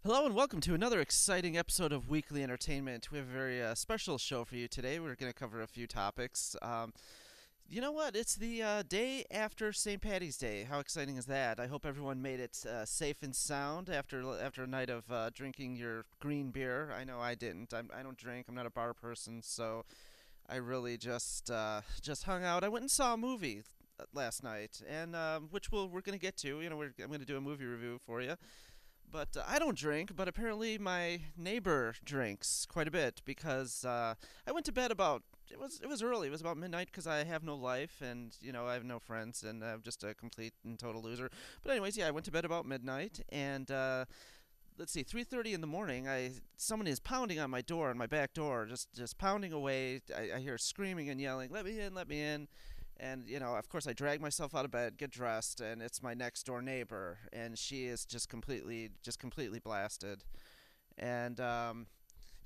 Hello and welcome to another exciting episode of Weekly Entertainment. We have a very special show for you today. We're going to cover a few topics. You know what? It's the day after St. Paddy's Day. How exciting is that? I hope everyone made it safe and sound after a night of drinking your green beer. I know I didn't. I don't drink. I'm not a bar person, so I really just hung out. I went and saw a movie last night, and which we're going to get to. I'm going to do a movie review for you. But I don't drink, but apparently my neighbor drinks quite a bit because I went to bed about it was early. It was about midnight because I have no life and I have no friends and I'm just a complete and total loser. But anyways, yeah, I went to bed about midnight and let's see, 3:30 in the morning. Someone is pounding on my door, on my back door, just pounding away. I hear screaming and yelling, "Let me in! Let me in!" And, of course, I drag myself out of bed, get dressed, and it's my next door neighbor, and she is just completely blasted. And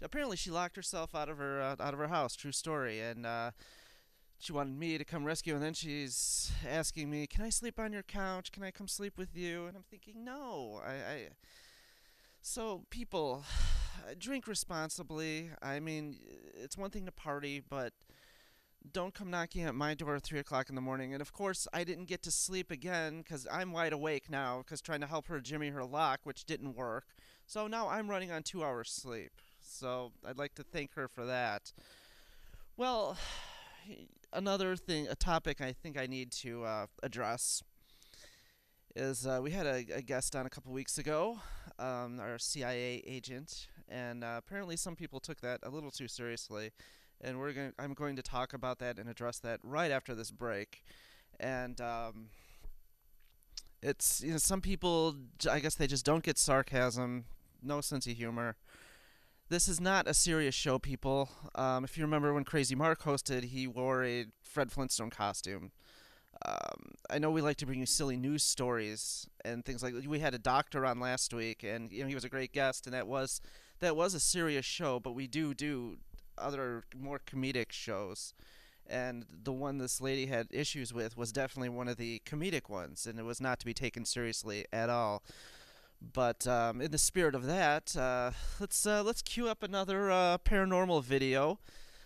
apparently, she locked herself out of her house. True story. And she wanted me to come rescue, and then she's asking me, "Can I sleep on your couch? Can I come sleep with you?" And I'm thinking, no. So people, drink responsibly. I mean, it's one thing to party, but don't come knocking at my door at 3 o'clock in the morning. And of course, I didn't get to sleep again because I'm wide awake now because trying to help her jimmy her lock, which didn't work. So now I'm running on 2 hours sleep. So I'd like to thank her for that. Well, another thing, a topic I think I need to address is we had a guest on a couple weeks ago, our CIA agent, and apparently some people took that a little too seriously. And I'm going to talk about that and address that right after this break. And it's some people, I guess they just don't get sarcasm, no sense of humor. This is not a serious show, people. If you remember when Crazy Mark hosted, he wore a Fred Flintstone costume. I know we like to bring you silly news stories and things like that. We had a doctor on last week, and he was a great guest, and that was a serious show. But we do other more comedic shows, and the one this lady had issues with was definitely one of the comedic ones, and it was not to be taken seriously at all. But in the spirit of that, let's cue up another paranormal video.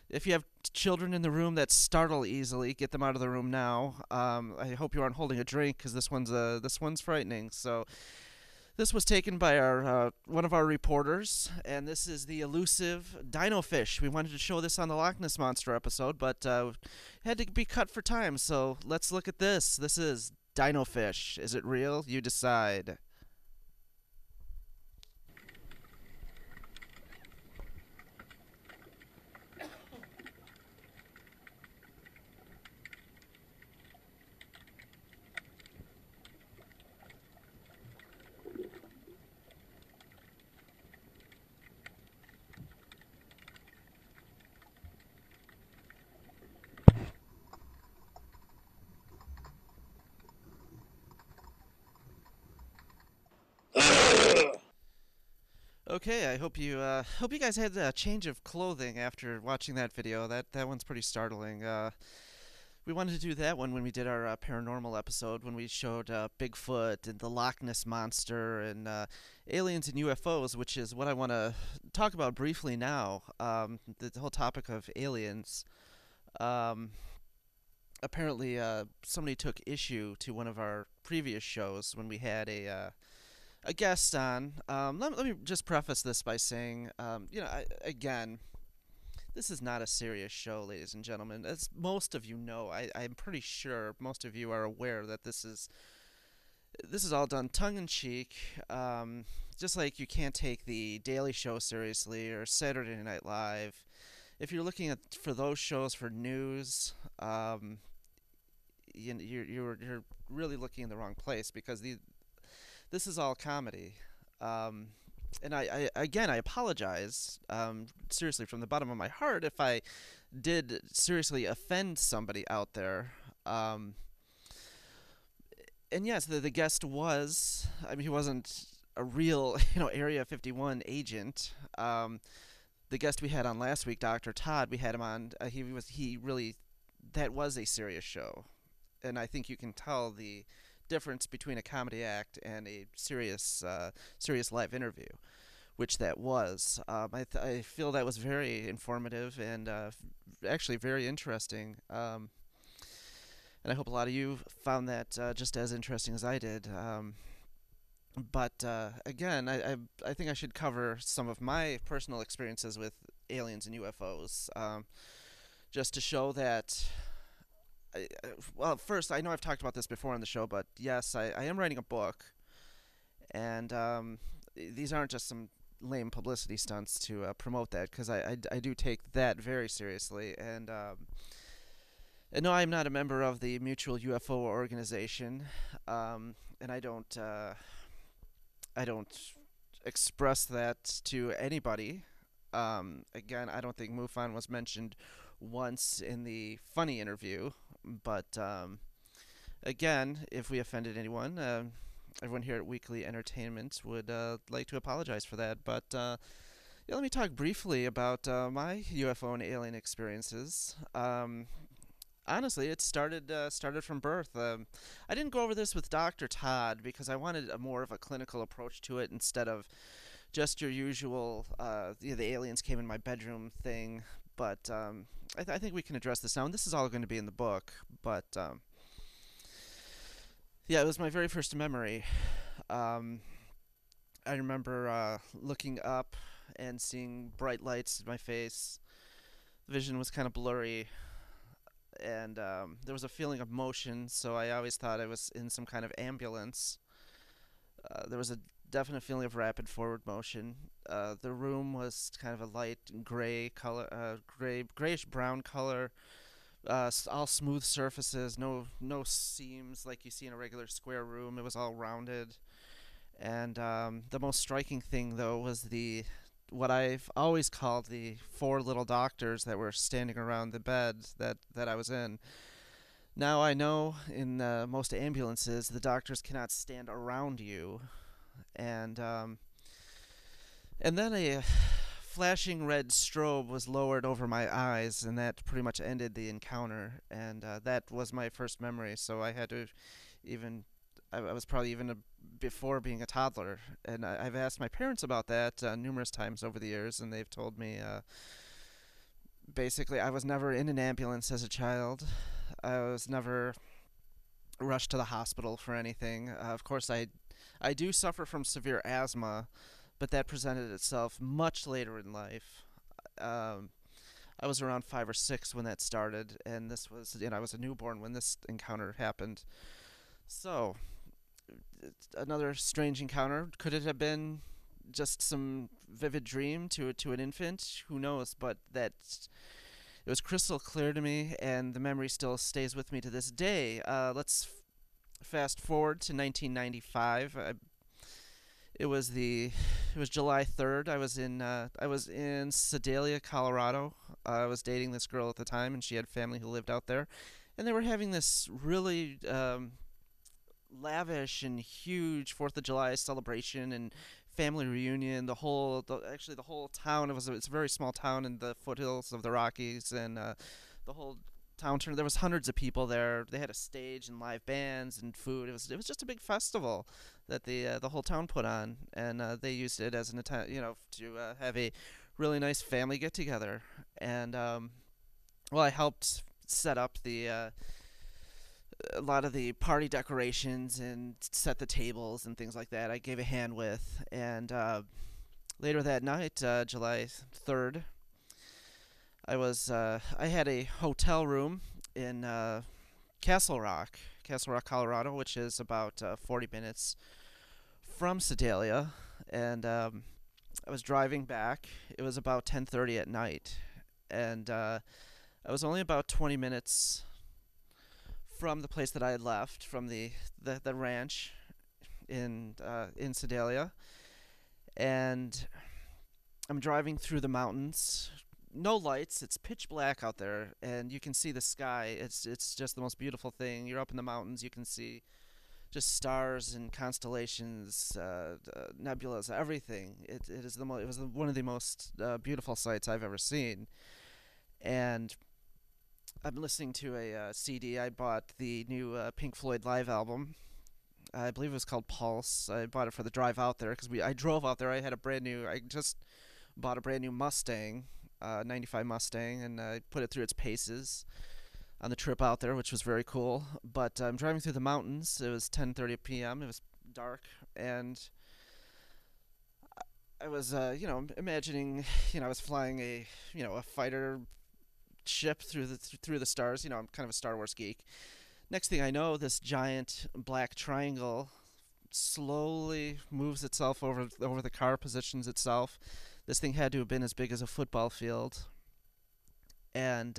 If you have children in the room that startle easily, get them out of the room now. I hope you aren't holding a drink because this one's frightening. So this was taken by our one of our reporters, and this is the elusive dino fish. We wanted to show this on the Loch Ness Monster episode, but had to be cut for time. So let's look at this. This is dino fish. Is it real? You decide. Okay, I hope you guys had a change of clothing after watching that video. That one's pretty startling. We wanted to do that one when we did our paranormal episode, when we showed Bigfoot and the Loch Ness Monster and aliens and UFOs, which is what I want to talk about briefly now. The whole topic of aliens. Apparently, somebody took issue to one of our previous shows when we had a a guest on. Let me just preface this by saying, again, this is not a serious show, ladies and gentlemen. As most of you know, I'm pretty sure most of you are aware that this is all done tongue in cheek. Just like you can't take the Daily Show seriously or Saturday Night Live. If you're looking at for those shows for news, you're really looking in the wrong place because this is all comedy. Um, and I apologize, seriously, from the bottom of my heart if I did seriously offend somebody out there. Um, and yes, the guest was, I mean, he wasn't a real, Area 51 agent. The guest we had on last week, Dr. Todd, we had him on. He really, that was a serious show, and I think you can tell the difference between a comedy act and a serious live interview, which that was. I feel that was very informative and actually very interesting. And I hope a lot of you found that just as interesting as I did. But again, I think I should cover some of my personal experiences with aliens and UFOs, just to show that. Well, first, I know I've talked about this before on the show, but yes, I am writing a book, and these aren't just some lame publicity stunts to promote that, because I do take that very seriously, and no, I'm not a member of the Mutual UFO Organization, and I don't express that to anybody. Again, I don't think MUFON was mentioned once in the funny interview, but again, if we offended anyone, everyone here at Weekly Entertainment would like to apologize for that. But yeah, let me talk briefly about my UFO and alien experiences. Honestly, it started from birth. I didn't go over this with Dr. Todd because I wanted a more of a clinical approach to it instead of just your usual the aliens came in my bedroom thing. But I think we can address this now, and this is all going to be in the book. But yeah, it was my very first memory. Um, I remember looking up and seeing bright lights in my face. The vision was kind of blurry, and there was a feeling of motion, so I always thought I was in some kind of ambulance. There was a definite feeling of rapid forward motion. The room was kind of a light gray color, grayish brown color. All smooth surfaces, no seams like you see in a regular square room. It was all rounded. And the most striking thing, though, was the what I've always called the four little doctors that were standing around the bed that I was in. Now I know in most ambulances the doctors cannot stand around you, and and then a flashing red strobe was lowered over my eyes, and that pretty much ended the encounter. And that was my first memory. So I had to even. I was probably even before being a toddler, and I've asked my parents about that numerous times over the years, and they've told me basically I was never in an ambulance as a child. I was never rushed to the hospital for anything. Of course, I do suffer from severe asthma, but that presented itself much later in life. Um, I was around 5 or 6 when that started, and this was, I was a newborn when this encounter happened. So, another strange encounter. Could it have been just some vivid dream to an infant? Who knows? But that it was crystal clear to me, and the memory still stays with me to this day. Let's fast forward to 1995. It was July 3rd. I was in Sedalia, Colorado. I was dating this girl at the time, and she had family who lived out there, and they were having this really lavish and huge Fourth of July celebration and family reunion. Actually the whole town. It's a very small town in the foothills of the Rockies, and the whole town turned. There was hundreds of people there. They had a stage and live bands and food. It was just a big festival that the whole town put on, and they used it as an attempt, to have a really nice family get together. And well, I helped set up a lot of the party decorations and set the tables and things like that. I gave a hand with, and later that night, July 3rd, I had a hotel room in Castle Rock, Colorado, which is about 40 minutes from Sedalia, and I was driving back. It was about 10:30 at night, and I was only about 20 minutes from the place that I had left, from the ranch in Sedalia, and I'm driving through the mountains. No lights. It's pitch black out there, and you can see the sky. It's just the most beautiful thing. You're up in the mountains. You can see just stars and constellations, nebulas, everything. It was one of the most beautiful sights I've ever seen, and I'm listening to a CD. I bought the new Pink Floyd live album. I believe it was called Pulse. I bought it for the drive out there because I drove out there. I just bought a brand new Mustang, 95 Mustang, and I put it through its paces on the trip out there, which was very cool. But I'm driving through the mountains. It was 10:30 p.m. It was dark, and I was, imagining, I was flying a fighter ship through the stars. I'm kind of a Star Wars geek. Next thing I know, this giant black triangle slowly moves itself over the car, positions itself. This thing had to have been as big as a football field, and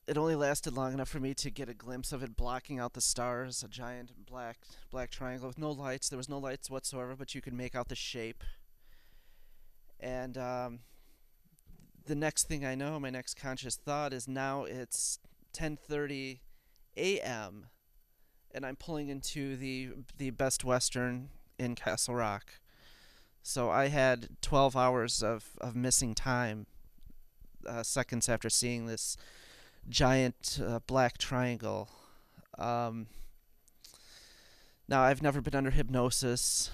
it only lasted long enough for me to get a glimpse of it blocking out the stars. A giant black triangle with no lights. There was no lights whatsoever, but you could make out the shape. And the next thing I know, my next conscious thought is now it's 10:30 a.m. and I'm pulling into the Best Western in Castle Rock. So I had 12 hours of missing time, seconds after seeing this giant black triangle. Now, I've never been under hypnosis,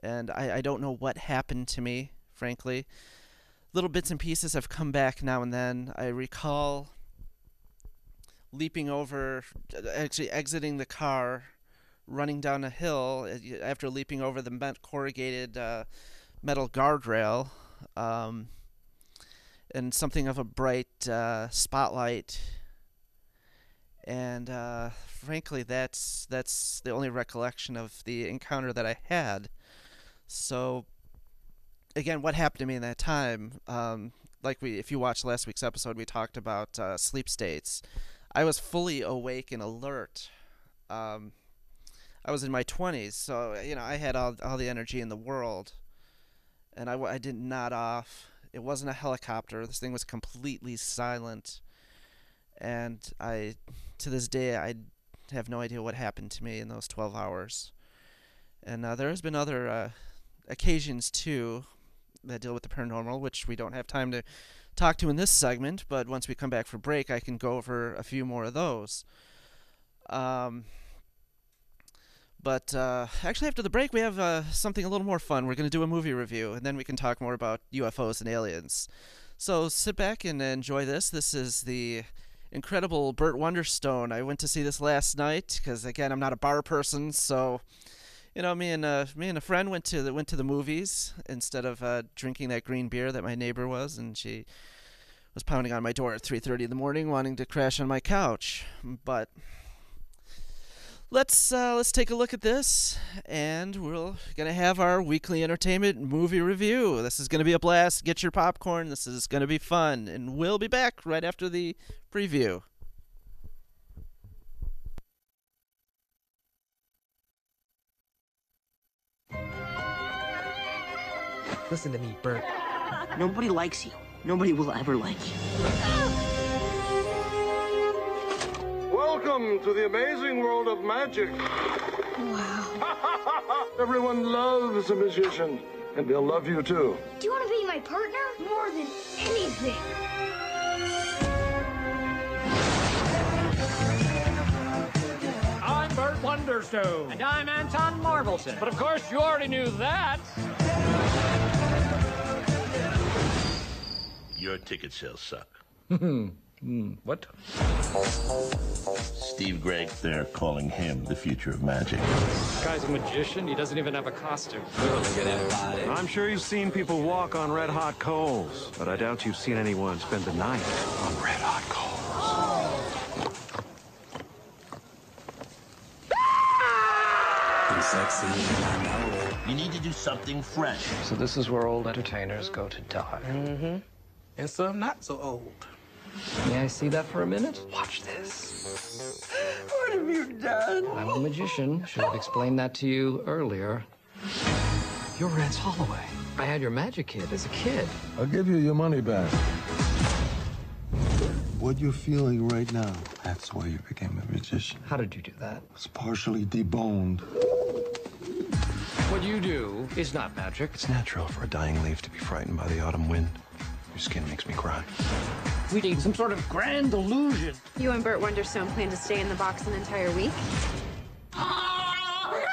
and I don't know what happened to me, frankly. Little bits and pieces have come back now and then. I recall leaping over, actually exiting the car, running down a hill after leaping over the corrugated metal guardrail, and something of a bright spotlight. And frankly, that's the only recollection of the encounter that I had. So, again, what happened to me in that time? If you watched last week's episode, we talked about sleep states. I was fully awake and alert. I was in my 20s, so I had all the energy in the world, and I didn't nod off. It wasn't a helicopter. This thing was completely silent, and to this day, I have no idea what happened to me in those 12 hours. And there has been other occasions too that deal with the paranormal, which we don't have time to talk to in this segment, but once we come back for break, I can go over a few more of those. But actually, after the break, we have something a little more fun. We're going to do a movie review, and then we can talk more about UFOs and aliens. So sit back and enjoy this. This is the incredible Burt Wonderstone. I went to see this last night because, again, I'm not a bar person, so me and a friend went to the movies instead of drinking that green beer that my neighbor was, and she was pounding on my door at 3:30 in the morning, wanting to crash on my couch. But let's take a look at this, and we're gonna have our weekly entertainment movie review. This is gonna be a blast. Get your popcorn. This is gonna be fun, and we'll be back right after the preview. Listen to me, Bert. Nobody likes you. Nobody will ever like you. Welcome to the amazing world of magic. Wow. Everyone loves a magician, and they'll love you too. Do you want to be my partner? More than anything. I'm Burt Wonderstone. And I'm Anton Marvelson. But of course, you already knew that. Your ticket sales suck. What? Steve Gregg, they're calling him the future of magic. This guy's a magician. He doesn't even have a costume. I'm sure you've seen people walk on red-hot coals, but I doubt you've seen anyone spend the night on red-hot coals. You need to do something fresh. So this is where old entertainers go to die. Mm-hmm. And some not so old. May I see that for a minute? Watch this. What have you done? I'm a magician. Should have explained that to you earlier. You're Rance Holloway. I had your magic kit as a kid. I'll give you your money back. What you're feeling right now, that's why you became a magician. How did you do that? It's partially deboned. What you do is not magic. It's natural for a dying leaf to be frightened by the autumn wind. Your skin makes me cry. We need some sort of grand illusion. You and Burt Wonderstone plan to stay in the box an entire week? I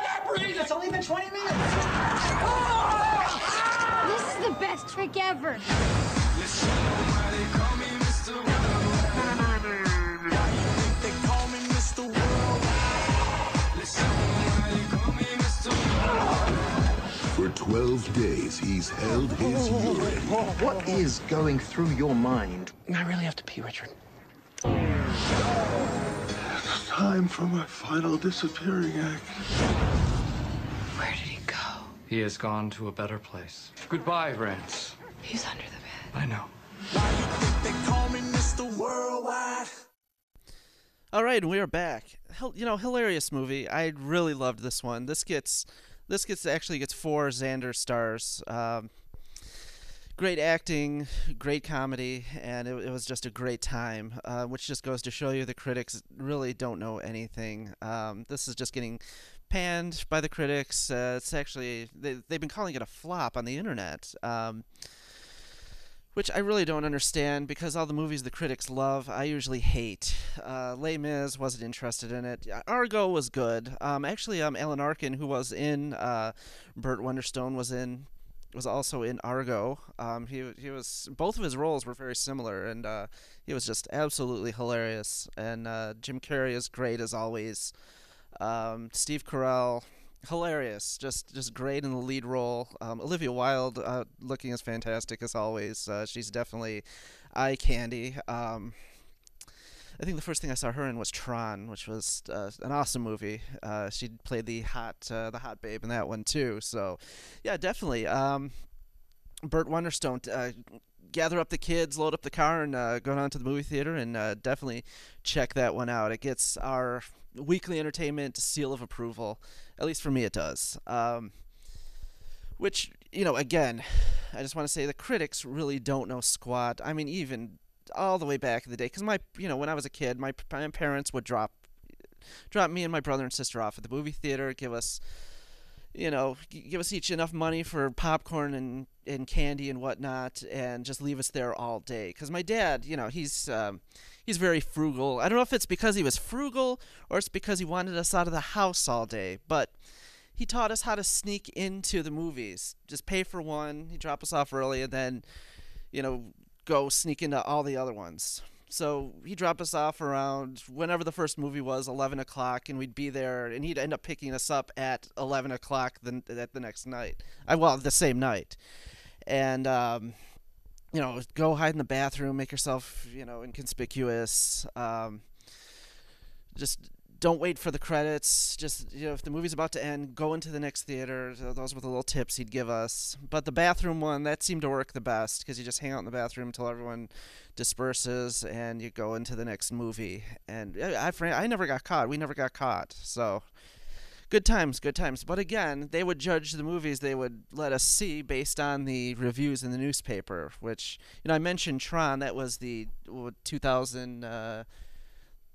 can't breathe! It's only been 20 minutes! This is the best trick ever. For 12 days, he's held his urine. What is going through your mind? I really have to pee, Richard. It's time for my final disappearing act. Where did he go? He has gone to a better place. Goodbye, Rance. He's under the bed. I know. All right, and we are back. Hilarious movie. I really loved this one. This actually gets 4 Xander stars. Great acting, great comedy, and it was just a great time, which just goes to show you the critics really don't know anything. This is just getting panned by the critics. It's actually, they've been calling it a flop on the internet, which I really don't understand because all the movies the critics love, I usually hate. Les Mis, wasn't interested in it. Argo was good. Actually, Alan Arkin, who was in Burt Wonderstone, was also in Argo. He was, both of his roles were very similar, and he was just absolutely hilarious. And Jim Carrey is great as always. Steve Carell, hilarious, just great in the lead role. Olivia Wilde, looking as fantastic as always. She's definitely eye candy. I think the first thing I saw her in was Tron, which was an awesome movie. She played the hot babe in that one too. So, yeah, definitely. Burt Wonderstone, gather up the kids, load up the car, and go down to the movie theater, and definitely check that one out. It gets our weekly entertainment seal of approval. At least for me, it does. Which, again, I just want to say the critics really don't know squat. I mean, even all the way back in the day, because when I was a kid, my parents would drop me and my brother and sister off at the movie theater, give us each enough money for popcorn and candy and whatnot, and just leave us there all day. Because my dad, he's very frugal. I don't know if it's because he was frugal or it's because he wanted us out of the house all day, but he taught us how to sneak into the movies. Just pay for one, he'd drop us off early, and then, go sneak into all the other ones. So he dropped us off around whenever the first movie was, 11 o'clock, and we'd be there, and he'd end up picking us up at 11 o'clock the next night. The same night. And, go hide in the bathroom, make yourself, inconspicuous. Just don't wait for the credits. Just, if the movie's about to end, go into the next theater. Those were the little tips he'd give us. But the bathroom one, that seemed to work the best, because you just hang out in the bathroom until everyone disperses, and you go into the next movie. And I never got caught. We never got caught. So, good times. But again, they would judge the movies they would let us see based on the reviews in the newspaper, which, I mentioned Tron. That was the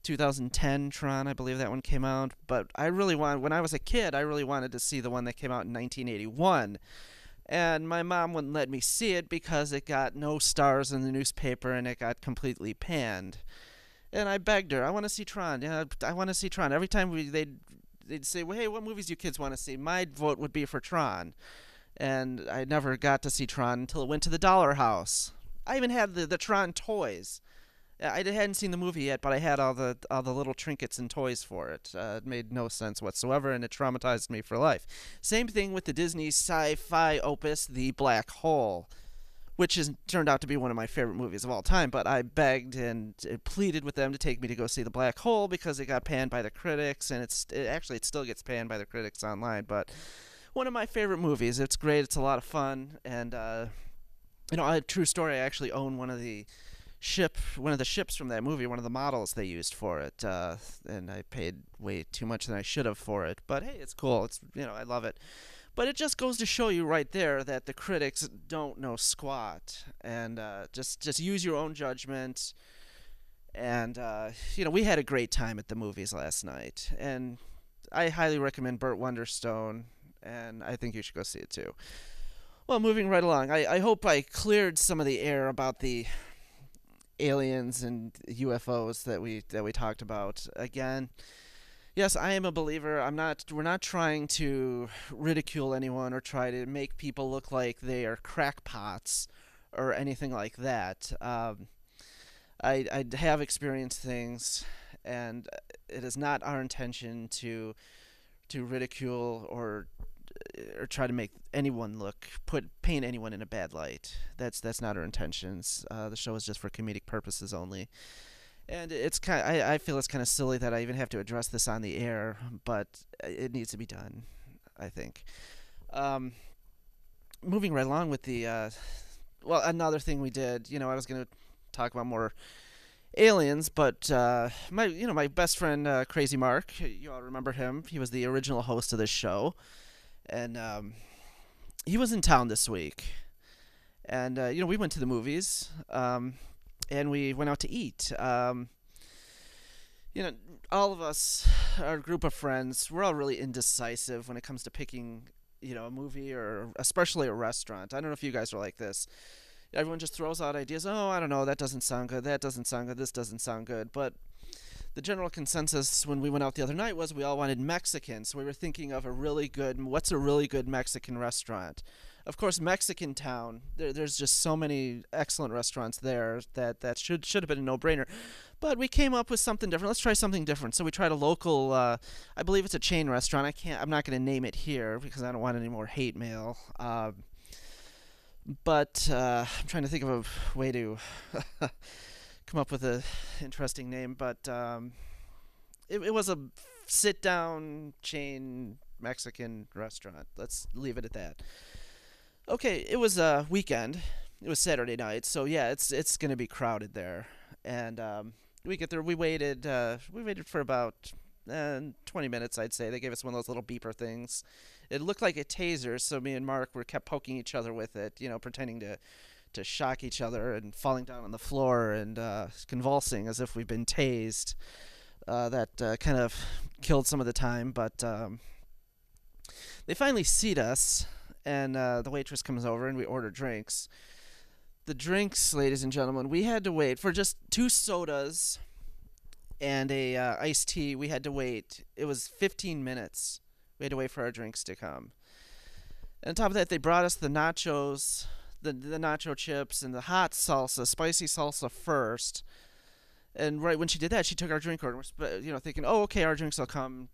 2010 Tron, I believe that one came out. But when I was a kid, I really wanted to see the one that came out in 1981. And my mom wouldn't let me see it because it got no stars in the newspaper and it got completely panned. And I begged her, I want to see Tron. Yeah, I want to see Tron. Every time they'd say, well, hey, what movies do you kids want to see? My vote would be for Tron. And I never got to see Tron until it went to the Dollar House. I even had the Tron toys. I hadn't seen the movie yet, but I had all the little trinkets and toys for it. It made no sense whatsoever, and it traumatized me for life. Same thing with the Disney sci-fi opus, The Black Hole, which has turned out to be one of my favorite movies of all time. But I begged and pleaded with them to take me to go see The Black Hole because it got panned by the critics, and it still gets panned by the critics online. But one of my favorite movies. It's great. It's a lot of fun, and a true story. I actually own one of the ships from that movie, one of the models they used for it, and I paid way too much than I should have for it. But hey, it's cool. It's I love it. But it just goes to show you right there that the critics don't know squat, and just use your own judgment. And we had a great time at the movies last night, and I highly recommend Burt Wonderstone, and I think you should go see it too. Well, moving right along, I hope I cleared some of the air about the aliens and UFOs that we talked about. Again, yes, I am a believer. We're not trying to ridicule anyone or try to make people look like they are crackpots or anything like that. I have experienced things, and it is not our intention to ridicule or try to make anyone paint anyone in a bad light. That's not our intentions. The show is just for comedic purposes only. And it's I feel it's kind of silly that I even have to address this on the air, but it needs to be done, I think. Moving right along with the another thing we did, I was going to talk about more aliens, but my best friend Crazy Mark, you all remember him. He was the original host of this show, and he was in town this week. And we went to the movies. And we went out to eat. All of us, our group of friends, we're all really indecisive when it comes to picking, a movie or especially a restaurant. I don't know if you guys are like this. Everyone just throws out ideas. Oh, I don't know, that doesn't sound good. That doesn't sound good. This doesn't sound good. But the general consensus when we went out the other night was we all wanted Mexican. So we were thinking of what's a really good Mexican restaurant? Of course, Mexican Town, there's just so many excellent restaurants there that should have been a no-brainer. But we came up with something different. Let's try something different. So we tried a local, I believe it's a chain restaurant. I'm not going to name it here because I don't want any more hate mail. But I'm trying to think of a way to come up with an interesting name. But it was a sit-down chain Mexican restaurant. Let's leave it at that. Okay, it was a weekend. It was Saturday night, so yeah, it's gonna be crowded there. And we get there. We waited for about 20 minutes, I'd say. They gave us one of those little beeper things. It looked like a taser, so me and Mark kept poking each other with it, pretending to shock each other and falling down on the floor and convulsing as if we've been tased. That kind of killed some of the time, but they finally seat us. And the waitress comes over and we order drinks. The drinks, ladies and gentlemen, we had to wait for just 2 sodas and a iced tea. We had to wait. It was 15 minutes. We had to wait for our drinks to come. And on top of that, they brought us the nachos, the nacho chips, and the hot salsa, spicy salsa first. And right when she did that, she took our drink order. We're thinking, oh, okay, our drinks will come,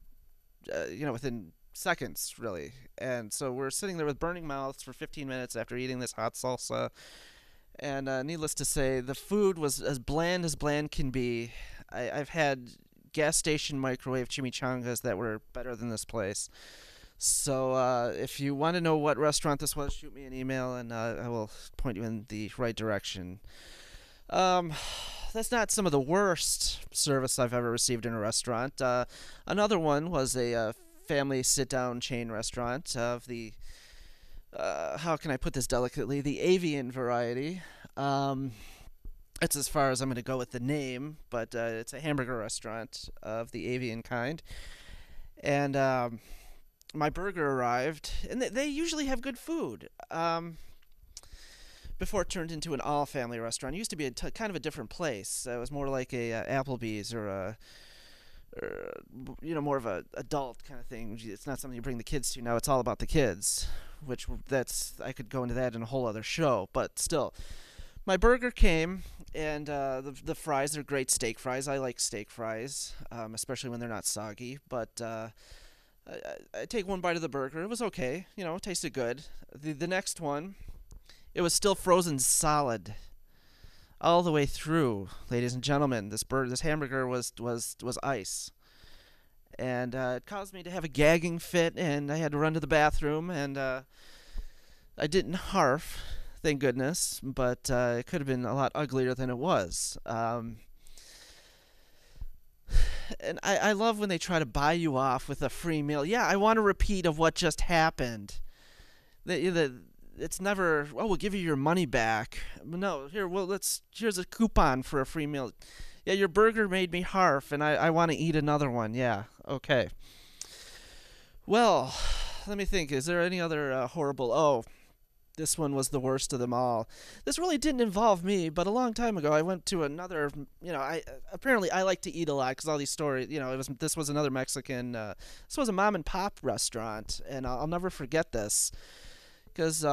within seconds, really. And so we're sitting there with burning mouths for 15 minutes after eating this hot salsa. And needless to say, the food was as bland can be. I've had gas station microwave chimichangas that were better than this place. So if you want to know what restaurant this was, shoot me an email and I will point you in the right direction. That's not some of the worst service I've ever received in a restaurant. Another one was a family sit-down chain restaurant of the, how can I put this delicately, the avian variety. It's as far as I'm going to go with the name, but it's a hamburger restaurant of the avian kind. And my burger arrived, and they usually have good food. Before it turned into an all-family restaurant. It used to be kind of a different place. It was more like a Applebee's or more of a adult kind of thing. It's not something you bring the kids to now. It's all about the kids, I could go into that in a whole other show, but still. my burger came, and the fries are great steak fries. I like steak fries, especially when they're not soggy. But I take one bite of the burger. It was okay. It tasted good. The next one, it was still frozen solid all the way through, ladies and gentlemen. This hamburger was ice. And it caused me to have a gagging fit, and I had to run to the bathroom, and I didn't harf, thank goodness, but it could have been a lot uglier than it was. And I love when they try to buy you off with a free meal. Yeah, I want a repeat of what just happened. It's never, we'll give you your money back. No, here's a coupon for a free meal. Yeah, your burger made me harf, and I want to eat another one. Yeah, okay. Well, let me think. Is there any other horrible... Oh, this one was the worst of them all. This really didn't involve me, but a long time ago I went to another... apparently I like to eat a lot because all these stories... this was another Mexican... this was a mom-and-pop restaurant, and I'll never forget this. Because...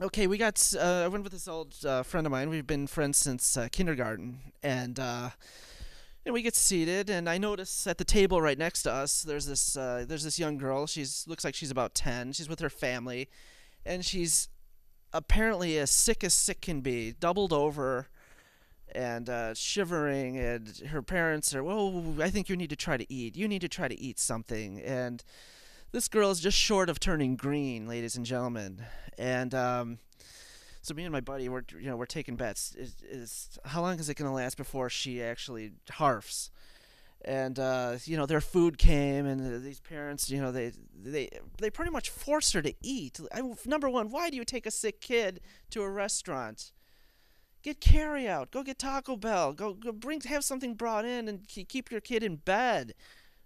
Okay, I went with this old friend of mine. We've been friends since kindergarten, and we get seated, and I notice at the table right next to us, there's this young girl. Looks like she's about 10. She's with her family, and she's apparently as sick can be, doubled over, and shivering. And her parents are, well, I think you need to try to eat. You need to try to eat something, and this girl is just short of turning green, ladies and gentlemen. And so me and my buddy, we're taking bets. Is how long is it going to last before she actually harfs? And their food came, and these parents, they pretty much forced her to eat. Number one, why do you take a sick kid to a restaurant? Get carry out. Go get Taco Bell. Go have something brought in, and keep your kid in bed.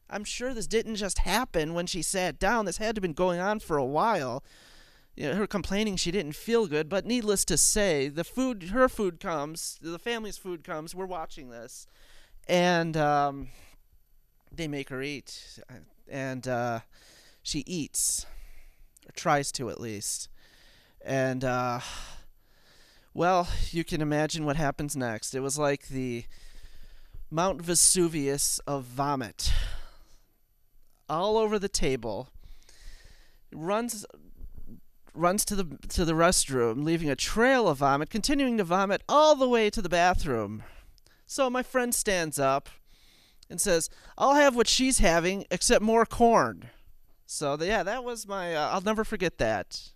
I'm sure this didn't just happen when she sat down. This had to have been going on for a while. Her complaining she didn't feel good, but needless to say, her food comes, the family's food comes. We're watching this, and they make her eat, and she eats, or tries to at least, and well, you can imagine what happens next. It was like the Mount Vesuvius of vomit. All over the table, runs to the restroom, leaving a trail of vomit, continuing to vomit all the way to the bathroom. So my friend stands up and says, "I'll have what she's having, except more corn." So that was my. I'll never forget that.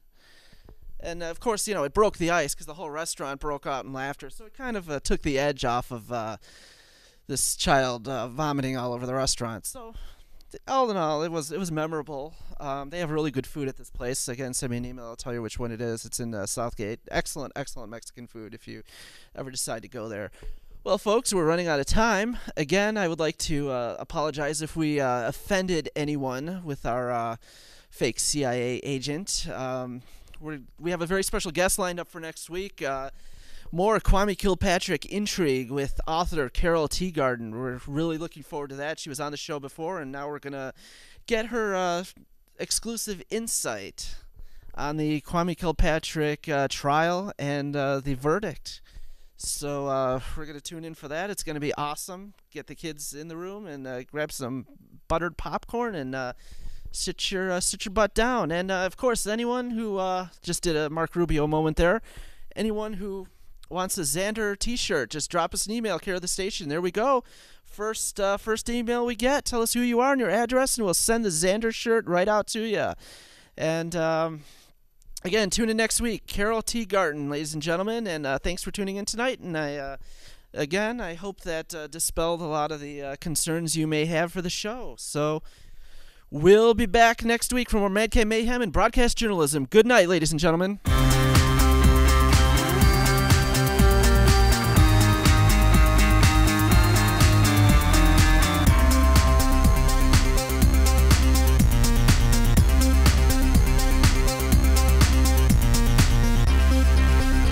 And of course, it broke the ice because the whole restaurant broke out in laughter. So it kind of took the edge off of this child vomiting all over the restaurant. So. All in all, it was memorable. They have really good food at this place. Again, send me an email. I'll tell you which one it is. It's in Southgate. Excellent Mexican food if you ever decide to go there. Well, folks, we're running out of time. Again, I would like to apologize if we offended anyone with our fake CIA agent. We have a very special guest lined up for next week. More Kwame Kilpatrick intrigue with author Carol Teagarden. We're really looking forward to that. She was on the show before, and now we're going to get her exclusive insight on the Kwame Kilpatrick trial and the verdict. So we're going to tune in for that. It's going to be awesome. Get the kids in the room and grab some buttered popcorn and sit your butt down. And, of course, anyone who just did a Mark Rubio moment there, anyone who wants a Xander t-shirt, just drop us an email, care of the station. There we go. First email we get, tell us who you are and your address, and we'll send the Xander shirt right out to you. And again, tune in next week. Carol Teagarden, ladies and gentlemen, and thanks for tuning in tonight. And I hope that dispelled a lot of the concerns you may have for the show. So we'll be back next week for more Madcap Mayhem and broadcast journalism. Good night, ladies and gentlemen.